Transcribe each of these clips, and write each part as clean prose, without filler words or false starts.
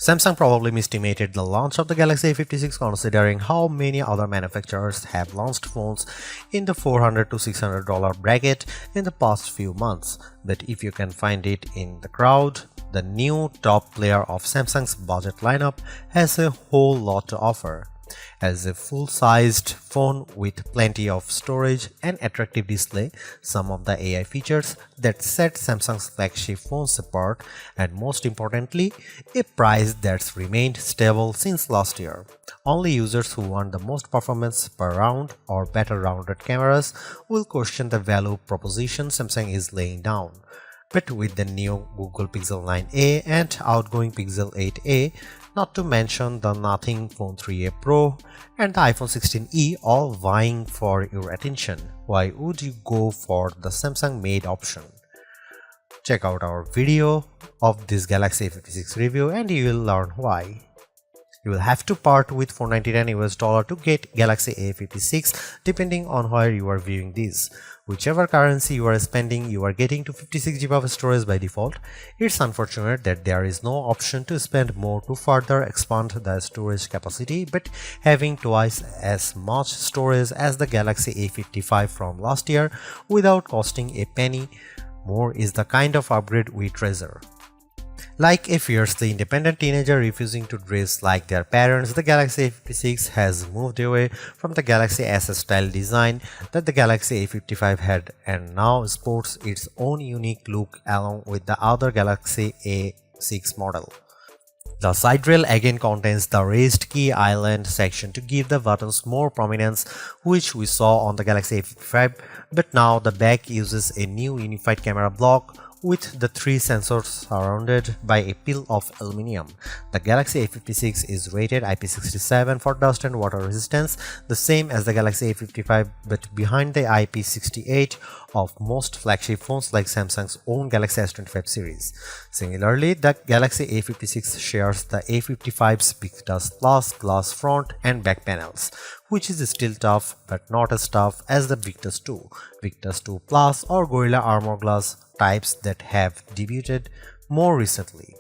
Samsung probably misestimated the launch of the Galaxy A56 considering how many other manufacturers have launched phones in the $400 to $600 bracket in the past few months. But if you can find it in the crowd, the new top player of Samsung's budget lineup has a whole lot to offer. As a full-sized phone with plenty of storage and attractive display, some of the AI features that set Samsung's flagship phones apart, and most importantly, a price that's remained stable since last year. Only users who want the most performance per round or better rounded cameras will question the value proposition Samsung is laying down. But with the new Google Pixel 9a and outgoing Pixel 8a, not to mention the Nothing Phone 3a Pro and the iPhone 16e all vying for your attention, why would you go for the Samsung made option? Check out our video of this Galaxy A56 review and you will learn why. You will have to part with $499 to get Galaxy A56 depending on where you are viewing this. Whichever currency you are spending, you are getting to 56 GB of storage by default. It's unfortunate that there is no option to spend more to further expand the storage capacity, but having twice as much storage as the Galaxy A55 from last year without costing a penny more is the kind of upgrade we treasure. Like a fiercely independent teenager refusing to dress like their parents, the Galaxy A56 has moved away from the Galaxy S style design that the Galaxy A55 had and now sports its own unique look along with the other Galaxy A6 model. The side rail again contains the raised key island section to give the buttons more prominence, which we saw on the Galaxy A55, but now the back uses a new unified camera block with the three sensors surrounded by a peel of aluminum. The Galaxy A56 is rated IP67 for dust and water resistance, the same as the Galaxy A55 but behind the IP68 of most flagship phones like Samsung's own Galaxy S25 series. Similarly, the Galaxy A56 shares the A55's Big Dust Plus glass front and back panels, which is still tough but not as tough as the Big Dust 2, Big Dust 2 Plus or Gorilla Armor Glass types that have debuted more recently.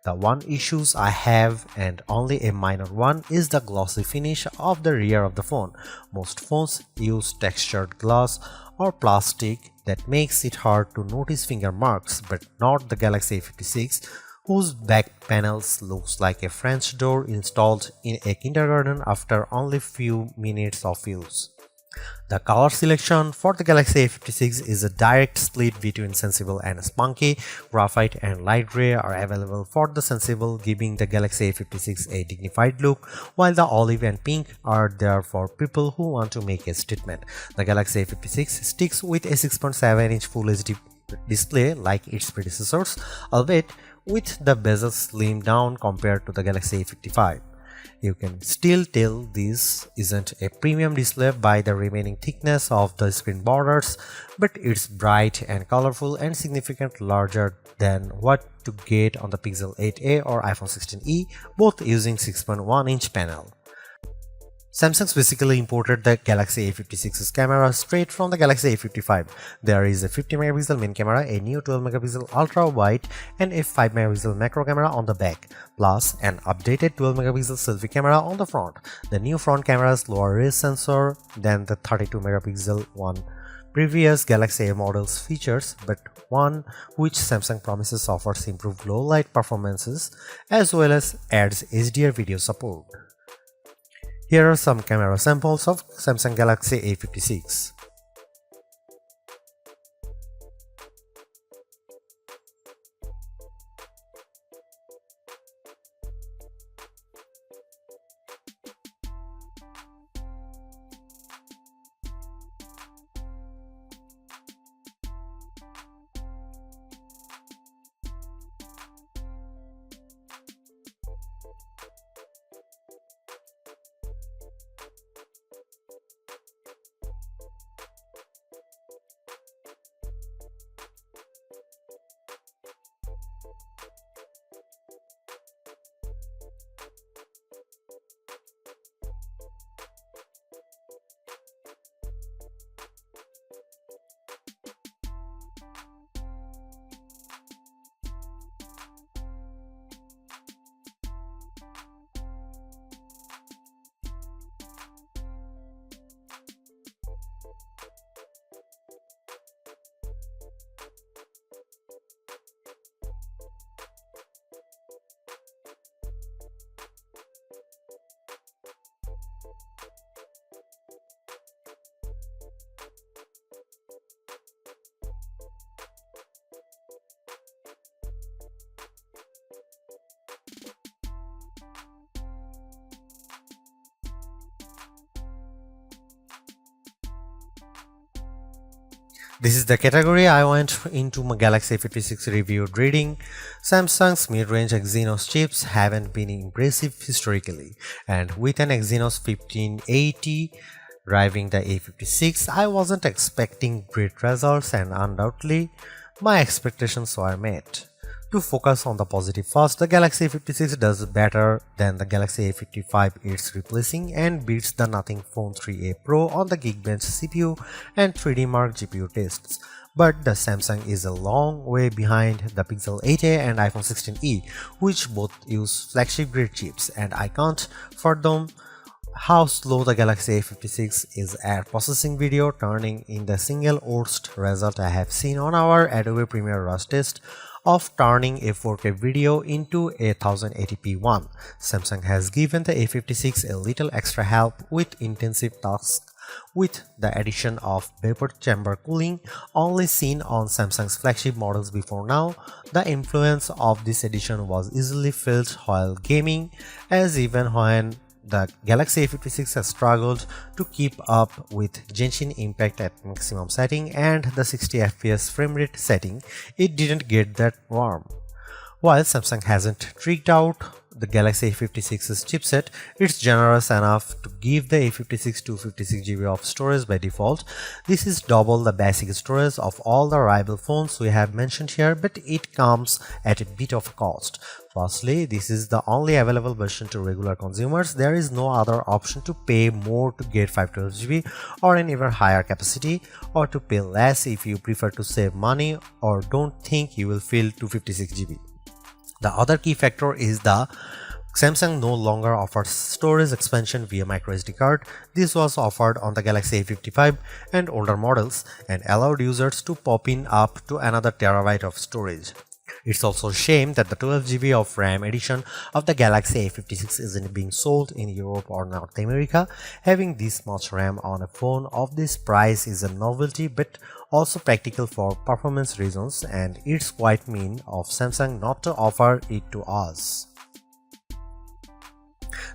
The one issues I have, and only a minor one, is the glossy finish of the rear of the phone. Most phones use textured glass or plastic that makes it hard to notice finger marks, but not the Galaxy A56, whose back panels looks like a French door installed in a kindergarten after only few minutes of use. The color selection for the Galaxy A56 is a direct split between sensible and spunky. Graphite and light gray are available for the sensible, giving the Galaxy A56 a dignified look, while the olive and pink are there for people who want to make a statement. The Galaxy A56 sticks with a 6.7-inch Full HD display like its predecessors, albeit with the bezel slimmed down compared to the Galaxy A55. You can still tell this isn't a premium display by the remaining thickness of the screen borders, but it's bright and colorful and significantly larger than what to get on the Pixel 8a or iPhone 16e, both using 6.1-inch panel. Samsung basically imported the Galaxy A56's camera straight from the Galaxy A55. There is a 50MP main camera, a new 12MP ultra-wide and a 5MP macro camera on the back, plus an updated 12MP selfie camera on the front. The new front camera's lower res sensor than the 32MP one previous Galaxy A model's features, but one which Samsung promises offers improved low light performances as well as adds HDR video support. Here are some camera samples of Samsung Galaxy A56. This is the category I went into my Galaxy A56 reviewed reading. Samsung's mid-range Exynos chips haven't been impressive historically, and with an Exynos 1580 driving the A56, I wasn't expecting great results, and undoubtedly, my expectations were met. To focus on the positive first, the Galaxy A56 does better than the Galaxy A55 it's replacing and beats the Nothing Phone 3a Pro on the Geekbench CPU and 3D Mark GPU tests. But the Samsung is a long way behind the Pixel 8a and iPhone 16e, which both use flagship grade chips, and I can't fathom how slow the Galaxy A56 is at processing video, turning in the single worst result I have seen on our Adobe Premiere Rush test of turning a 4K video into a 1080p one. Samsung has given the A56 a little extra help with intensive tasks with the addition of vapor chamber cooling, only seen on Samsung's flagship models before now. The influence of this addition was easily felt while gaming, as even when the Galaxy A56 has struggled to keep up with Genshin Impact at maximum setting and the 60 FPS frame rate setting, it didn't get that warm. While Samsung hasn't tricked out the Galaxy A56's chipset, it's generous enough to give the A56 256GB of storage by default. This is double the basic storage of all the rival phones we have mentioned here, but it comes at a bit of a cost. Firstly, this is the only available version to regular consumers. There is no other option to pay more to get 512GB or an even higher capacity, or to pay less if you prefer to save money or don't think you will fill 256GB. The other key factor is the Samsung no longer offers storage expansion via microSD card. This was offered on the Galaxy A55 and older models and allowed users to pop in up to another terabyte of storage. It's also a shame that the 12GB of RAM edition of the Galaxy A56 isn't being sold in Europe or North America. Having this much RAM on a phone of this price is a novelty, but also practical for performance reasons, and it's quite mean of Samsung not to offer it to us.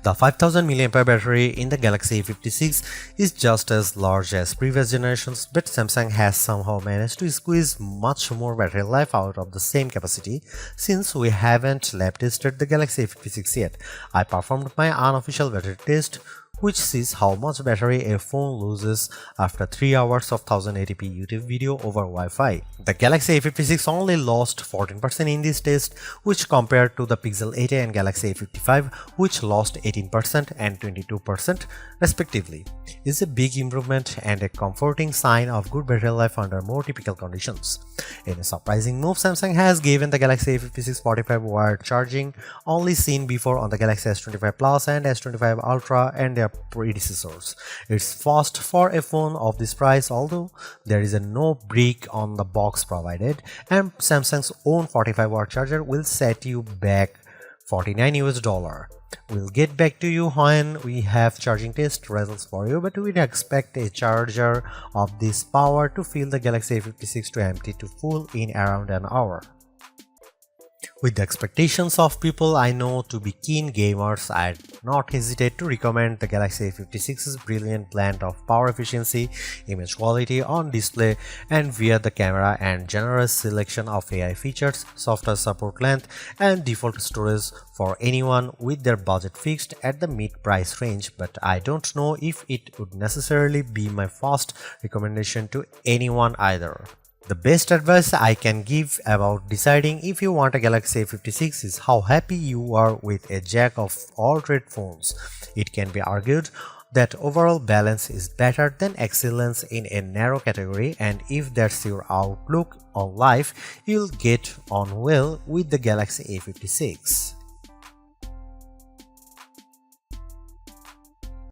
The 5000 mAh battery in the Galaxy A56 is just as large as previous generations, but Samsung has somehow managed to squeeze much more battery life out of the same capacity. Since we haven't lab tested the Galaxy A56 yet, I performed my unofficial battery test, which sees how much battery a phone loses after 3 hours of 1080p YouTube video over Wi-Fi. The Galaxy A56 only lost 14% in this test, which compared to the Pixel 8a and Galaxy A55, which lost 18% and 22% respectively, is a big improvement and a comforting sign of good battery life under more typical conditions. In a surprising move, Samsung has given the Galaxy A56 45 wired charging, only seen before on the Galaxy S25 Plus and S25 Ultra and their predecessors. It's fast for a phone of this price, although there is no brick on the box provided, and Samsung's own 45-watt charger will set you back $49 US. We'll get back to you when we have charging test results for you, but we'd expect a charger of this power to fill the Galaxy A56 to empty to full in around an hour. With the expectations of people I know to be keen gamers, I'd not hesitate to recommend the Galaxy A56's brilliant blend of power efficiency, image quality on display and via the camera, and generous selection of AI features, software support length, and default storage for anyone with their budget fixed at the mid-price range. But I don't know if it would necessarily be my first recommendation to anyone either. The best advice I can give about deciding if you want a Galaxy A56 is how happy you are with a jack of all trade phones. It can be argued that overall balance is better than excellence in a narrow category, and if that's your outlook on life, you'll get on well with the Galaxy A56.